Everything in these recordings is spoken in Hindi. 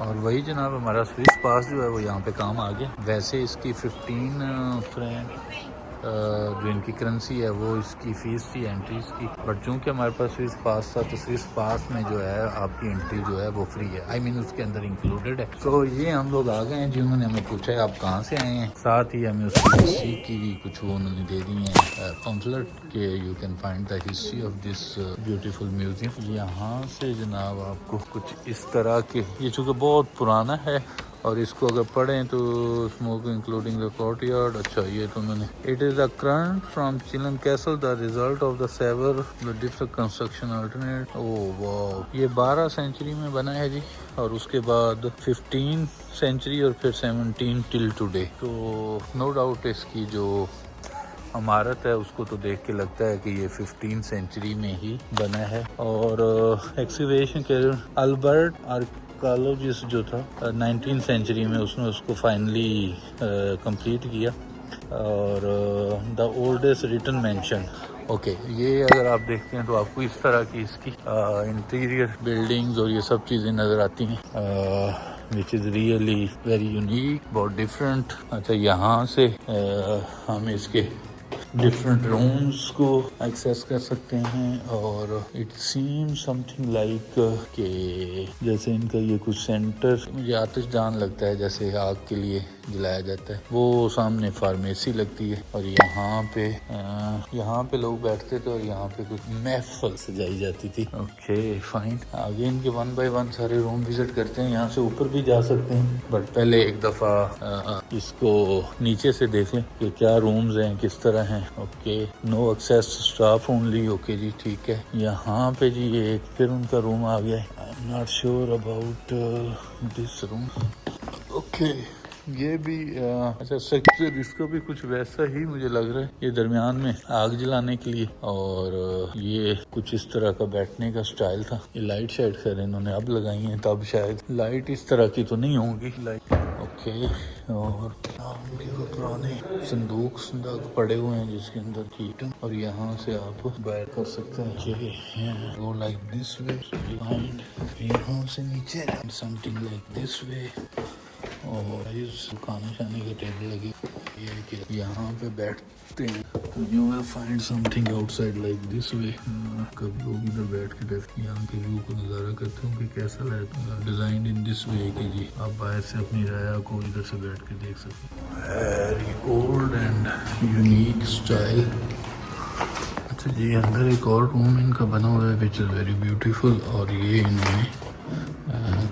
और वही जनाब हमारा स्विस पास जो है वो यहाँ पे काम आ गया। वैसे इसकी 15 फ्रैंक जो इनकी करेंसी है वो इसकी फ़ीस थी एंट्रीज की, बट चूँकि हमारे पास स्विस पास था तो स्विस पास में जो है आपकी एंट्री जो है वो फ्री है, आई मीन उसके अंदर इंक्लूडेड है। तो ये हम लोग आ गए हैं जी। उन्होंने हमें पूछा है आप कहाँ से आए हैं, साथ ही हमें उसकी हिस्ट्री की कुछ वो उन्होंने दे दी है पम्फलेट के you can find the history of this beautiful museum. यहाँ से जनाब आपको कुछ इस तरह के, ये चूँकि बहुत पुराना है और इसको अगर पढ़ें तो स्मोक इंक्लूडिंग द कोर्टयार्ड। अच्छा ये तो मैंने, it is the crown from Chillon castle the result of the sever the different construction alternate. Oh वाह, ये 12 सेंचुरी में बना है जी, और उसके बाद 15 सेंचुरी और फिर 17 टिल टुडे। तो नो डाउट इसकी जो इमारत है उसको तो देख के लगता है कि ये 15 सेंचुरी में ही बना है। और एक्सकवेशन के अल्बर्ट आर्कियोलॉजिस्ट जो था 19 सेंचुरी में उसने उसको फाइनली कंप्लीट किया। और the oldest written mention. Okay, ये अगर आप देखते हैं तो आपको इस तरह की इसकी इंटीरियर बिल्डिंग्स और ये सब चीज़ें नज़र आती हैं which is really very unique, बहुत डिफरेंट। अच्छा यहाँ से हम इसके डिफरेंट रूम्स को एक्सेस कर सकते हैं और इट सीम समथिंग लाइक के जैसे इनका ये कुछ सेंटर मुझे आतिशदान लगता है, जैसे आग के लिए जलाया जाता है, वो सामने फार्मेसी लगती है। और यहाँ पे लोग बैठते थे और यहाँ पे कुछ महफिल सजाई जाती थी। ओके फाइन, आगे इनके 1 बाय 1 सारे रूम विजिट करते हैं। यहाँ से ऊपर भी जा सकते हैं, बट पहले एक दफ़ा इसको नीचे से देखें कि क्या रूम्स हैं, किस तरह हैं। Okay, no access staff only. Okay जी ठीक है। यहाँ पे जी ये फिर उनका रूम आ गया है। आई am not sure about this room. Okay, ये भी अच्छा स्ट्रक्चर इसका भी कुछ वैसा ही मुझे लग रहा है, ये दरमियान में आग जलाने के लिए। और ये कुछ इस तरह का बैठने का स्टाइल था। ये लाइट शाइट खैर इन्होंने अब लगाई है, तब शायद लाइट इस तरह की तो नहीं होंगी लाइट। ओके, और पुराने संदूक पड़े हुए हैं जिसके अंदर कीटन, और यहाँ से आप बाहर कर सकते हैं। गो लाइक दिस वे, यहाँ से नीचे समथिंग लाइक दिस वे। और इस खाना खाने के टेबल लगी है कि यहाँ पे बैठते हैं तो you will find something outside like this way. कब लोग इधर बैठ के यहाँ के व्यू को नज़ारा करते हो कि कैसा लगता है, डिज़ाइन इन दिस वे कि जी आप बाहर से अपनी राया को इधर से बैठ के देख सकते हैं। Very old and unique style. अच्छा जी, अंदर एक और रूम इनका बना हुआ है विच इज़ वेरी ब्यूटीफुल। और ये इन्होंने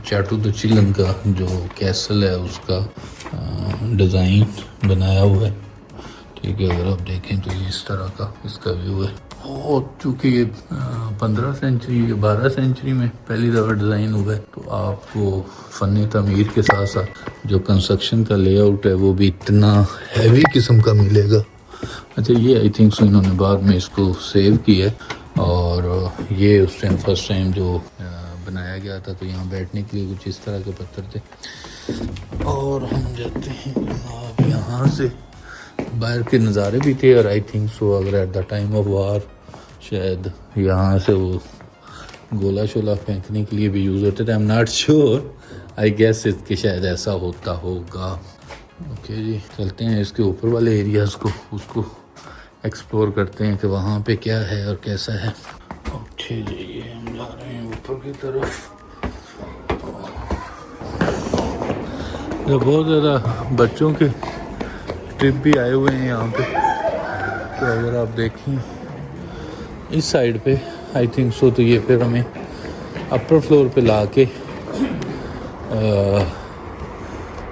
चाटू द चिलन का जो कैसल है उसका डिज़ाइन बनाया हुआ है। ठीक है, अगर आप देखें तो ये इस तरह का इसका व्यू है। और चूँकि ये 15 सेंचुरी या 12 सेंचुरी में पहली दफ़ा डिज़ाइन हुआ है तो आपको फ़न तमीर के साथ साथ जो कंस्ट्रक्शन का लेआउट है वो भी इतना हैवी किस्म का मिलेगा। अच्छा, ये आई थिंक सो इन्होंने बाद में इसको सेव किया है। और ये उस टाइम फर्स्ट टाइम जो बनाया गया था तो यहाँ बैठने के लिए कुछ इस तरह के पत्थर थे। और हम जाते हैं जनाब, यहाँ से बाहर के नज़ारे भी थे। और आई थिंक सो अगर at the time of war शायद यहाँ से वो गोला शोला फेंकने के लिए भी यूज़ होते थे। I am not sure, I guess इसके शायद ऐसा होता होगा। ओके जी, चलते हैं इसके ऊपर वाले एरियाज़ को उसको एक्सप्लोर करते हैं कि वहाँ पे क्या है और कैसा है। ओके जी, ये हम जा रहे हैं ऊपर की तरफ। बहुत ज़्यादा बच्चों के ट्रिप भी आए हुए हैं यहाँ पे। तो अगर आप देखें इस साइड पे आई थिंक सो तो ये फिर हमें अपर फ्लोर पे ला के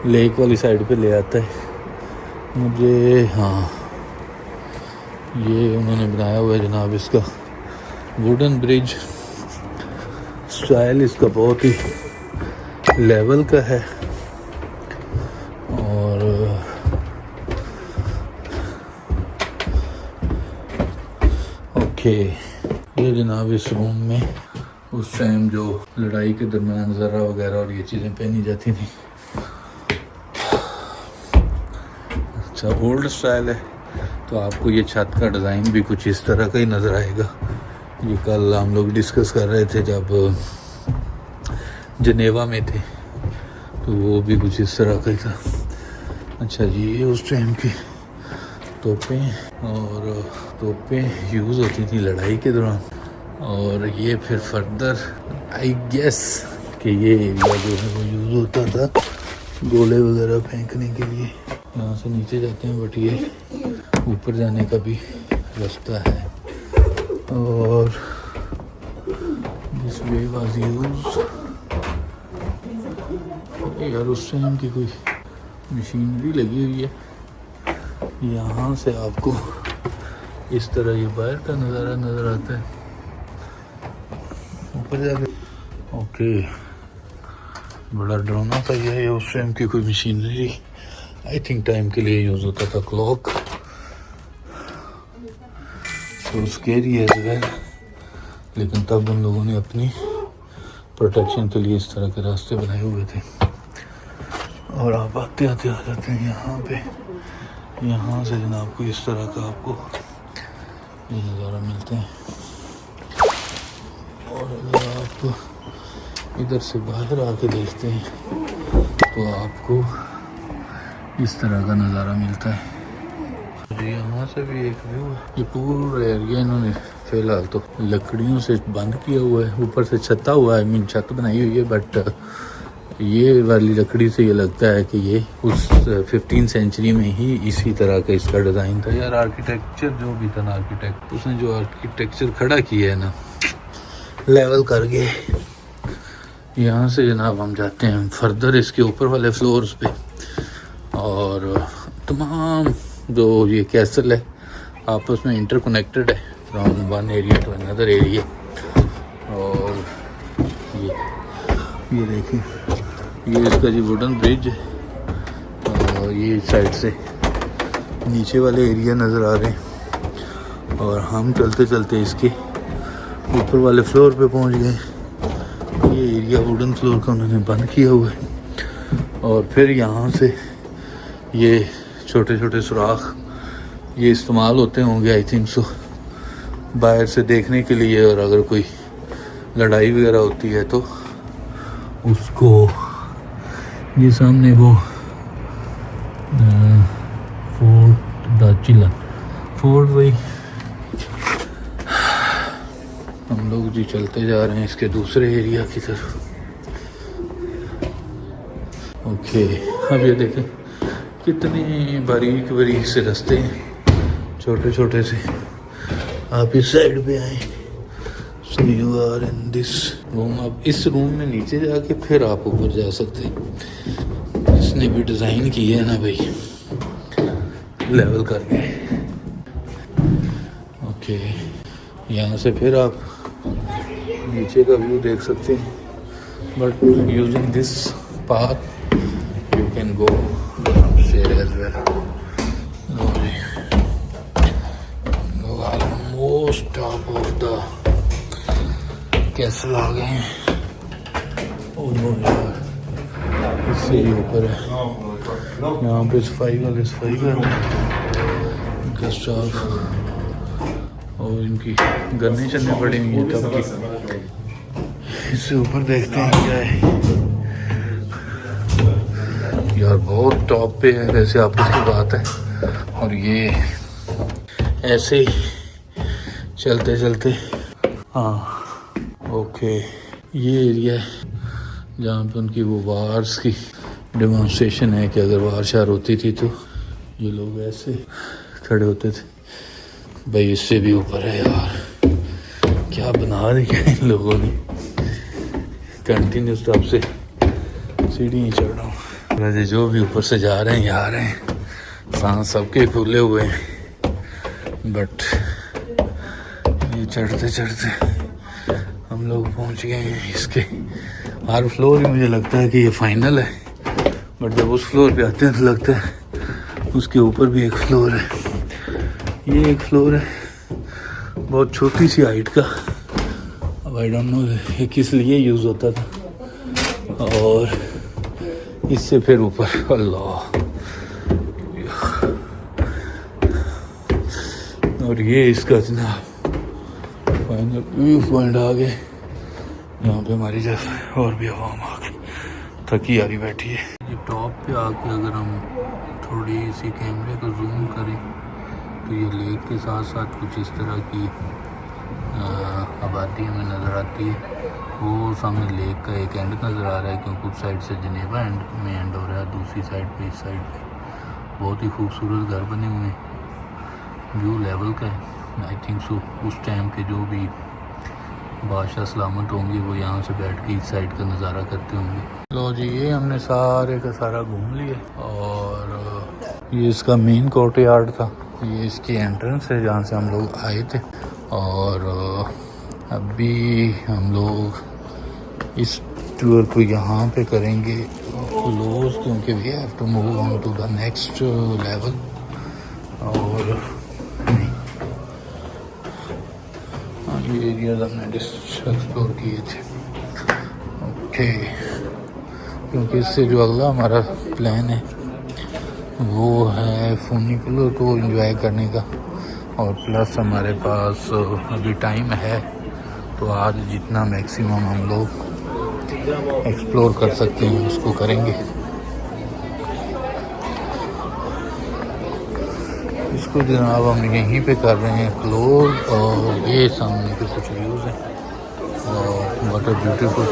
लेक वाली साइड पे ले आता है मुझे। हाँ, ये उन्होंने बनाया हुआ है जनाब इसका वुडन ब्रिज। स्टाइल इसका बहुत ही लेवल का है। और ओके, ये जनाब इस रूम में उस टाइम जो लड़ाई के दरमियान ज़रा वगैरह और ये चीज़ें पहनी जाती थी। अच्छा, ओल्ड स्टाइल है तो आपको ये छत का डिज़ाइन भी कुछ इस तरह का ही नज़र आएगा। ये कल हम लोग डिस्कस कर रहे थे जब जनेवा में थे तो वो भी कुछ इस तरह का ही था। अच्छा जी, ये उस टाइम की तोपें, और तोपें यूज़ होती थी लड़ाई के दौरान। और ये फिर फर्दर आई गेस कि ये एरिया जो है वो यूज़ होता था गोले वगैरह फेंकने के लिए। यहाँ से नीचे जाते हैं, बट ये ऊपर जाने का भी रास्ता है। और दिस वे वाज यूज्ड। यार उस टाइम की कोई मशीनरी लगी हुई है। यहाँ से आपको इस तरह ये बाहर का नज़ारा नज़र आता है ऊपर जाके। ओके, बड़ा डरावना था ये उस टाइम की कोई मशीनरी। आई थिंक टाइम के लिए यूज़ होता था, क्लॉक। तो स्केरी एज वेल, लेकिन तब उन लोगों ने अपनी प्रोटेक्शन के लिए इस तरह के रास्ते बनाए हुए थे। और आप आते आते आ जाते हैं यहाँ पे। यहाँ से जनाब को इस तरह का आपको ये नज़ारा मिलता है। और अगर आप इधर से बाहर आके देखते हैं तो आपको इस तरह का नज़ारा मिलता है। यहाँ से भी एक व्यू है। ये पूरा एरिया इन्होंने फिलहाल तो लकड़ियों से बंद किया हुआ है, ऊपर से छता हुआ है, मीन छत बनाई हुई है। बट ये वाली लकड़ी से ये लगता है कि ये उस 15वीं सेंचुरी में ही इसी तरह का इसका डिज़ाइन था। यार आर्किटेक्चर जो भी था ना, आर्किटेक्ट उसने जो आर्किटेक्चर खड़ा किया है ना, लेवल करके। यहाँ से जनाब हम जाते हैं फर्दर इसके ऊपर वाले फ्लोर्स पे। और तमाम जो ये कैसल है आपस में इंटरकनेक्टेड है from one area to another area. और ये देखिए, ये इसका जी वुडन ब्रिज है। और ये साइड से नीचे वाले एरिया नज़र आ रहे हैं। और हम चलते चलते इसके ऊपर वाले फ्लोर पे पहुंच गए। ये एरिया वुडन फ्लोर का उन्होंने बंद किया हुआ है। और फिर यहाँ से ये छोटे छोटे सुराख ये इस्तेमाल होते होंगे आई थिंक सो, बाहर से देखने के लिए। और अगर कोई लड़ाई वगैरह होती है तो उसको, ये सामने वो फोर्ट दाचिला फोर्ट, वही हम लोग जी चलते जा रहे हैं इसके दूसरे एरिया की तरफ। ओके, अब ये देखें कितने बारीक बारीक से रास्ते हैं, छोटे छोटे से। आप इस साइड पे आए, so you are in this room. अब इस रूम में नीचे जाके फिर आप ऊपर जा सकते हैं। इसने भी डिज़ाइन की है ना भाई, लेवल करके। ओके, यहाँ से फिर आप नीचे का व्यू देख सकते हैं। But using this path you can go share as well. Almost top of the castle आ गए हैं। इससे ही ऊपर है, यहाँ पे सफाई वाले सफाई कर रहे हैं, गेस्ट हाउस। और इनकी गन्ने चलने पड़ी हुई हैं तब की। इससे ऊपर देखते हैं क्या है। यार बहुत टॉप पे है वैसे, आपस की बात है। और ये ऐसे ही चलते चलते, हाँ ओके, ये एरिया है जहाँ पे उनकी वो वार्स की डेमोन्स्ट्रेशन है कि अगर वार शार होती थी तो ये लोग ऐसे खड़े होते थे। भाई इससे भी ऊपर है यार, क्या बना दिया इन लोगों ने। कंटिन्यूस टॉप से सीढ़ी ही चढ़ रहा हूँ। वैसे जो भी ऊपर से जा रहे हैं या आ रहे हैं, सांस सबके खुले हुए हैं। बट ये चढ़ते चढ़ते हम लोग पहुँच गए हैं इसके हर फ्लोर ही। मुझे लगता है कि ये फाइनल है, बट जब उस फ्लोर पे आते हैं तो लगता है उसके ऊपर भी एक फ्लोर है। ये एक फ्लोर है बहुत छोटी सी हाइट का। अब आई डोंट नो ये किस लिए यूज़ होता था। और इससे फिर ऊपर, अल्लाह। और ये इसका जनाब फाइनल व्यू पॉइंट आ गए, यहाँ पे हमारी जगह और भी आवाम आ गई। थकी यारी बैठी है। ये टॉप पे आके अगर हम थोड़ी सी कैमरे को जूम करें तो ये लेक के साथ साथ कुछ इस तरह की आबादी हमें नज़र आती है। वो सामने लेक का एक एंड नज़र आ रहा है क्योंकि उस साइड से जनेवा एंड में एंड हो रहा है, दूसरी साइड पे इस साइड पे बहुत ही खूबसूरत घर बने हुए हैं। व्यू लेवल का है। आई थिंक सो उस टाइम के जो भी बादशाह सलामत होंगे वो यहाँ से बैठ के इस साइड का नज़ारा करते होंगे। लो जी, ये हमने सारे का सारा घूम लिया और ये इसका मेन कोर्ट यार्ड था। ये इसकी एंट्रेंस है जहाँ से हम लोग आए थे और अभी हम लोग इस टूर को यहाँ पे करेंगे क्लोज क्योंकि we have to move on to the next level. और ये एरियाज हमने एक्सप्लोर किए थे। ओके, क्योंकि इससे जो अगला हमारा प्लान है वो है फुनिकुलर को एंजॉय करने का और प्लस हमारे पास अभी टाइम है तो आज जितना मैक्सिमम हम लोग एक्सप्लोर कर सकते हैं उसको करेंगे। इसको जनाब हम यहीं पे कर रहे हैं क्लोज और ये सामने के कुछ व्यूज़ हैं और व्हाट अ ब्यूटीफुल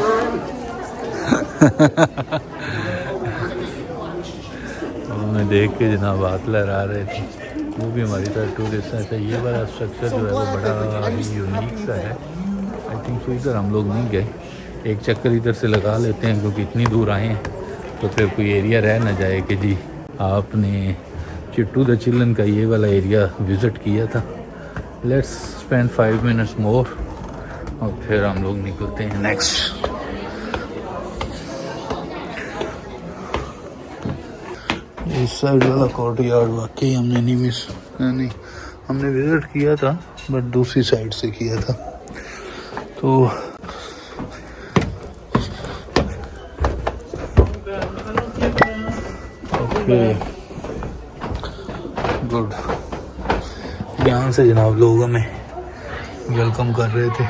हमें देख के जनाब हाथ लहरा रहे थे। वो भी हमारी तरह टूरिस्ट है। अच्छा, ये वाला स्ट्रक्चर जो है वो बड़ा ही यूनिक सा है। आई थिंक सो इधर हम लोग नहीं गए, एक चक्कर इधर से लगा लेते हैं क्योंकि इतनी दूर आए हैं तो फिर कोई एरिया रह ना जाए कि जी आपने चिट्टू द चिल्लन का ये वाला एरिया विज़िट किया था। लेट्स स्पेंड 5 मिनट्स मोर और फिर हम लोग निकलते हैं नेक्स्ट। इस साइड वाला कोर्ट यार्ड वाकई हमने नहीं हमने विज़िट किया था बट दूसरी साइड से किया था। तो ओके गुड, यहाँ से जनाब लोग हमें वेलकम कर रहे थे।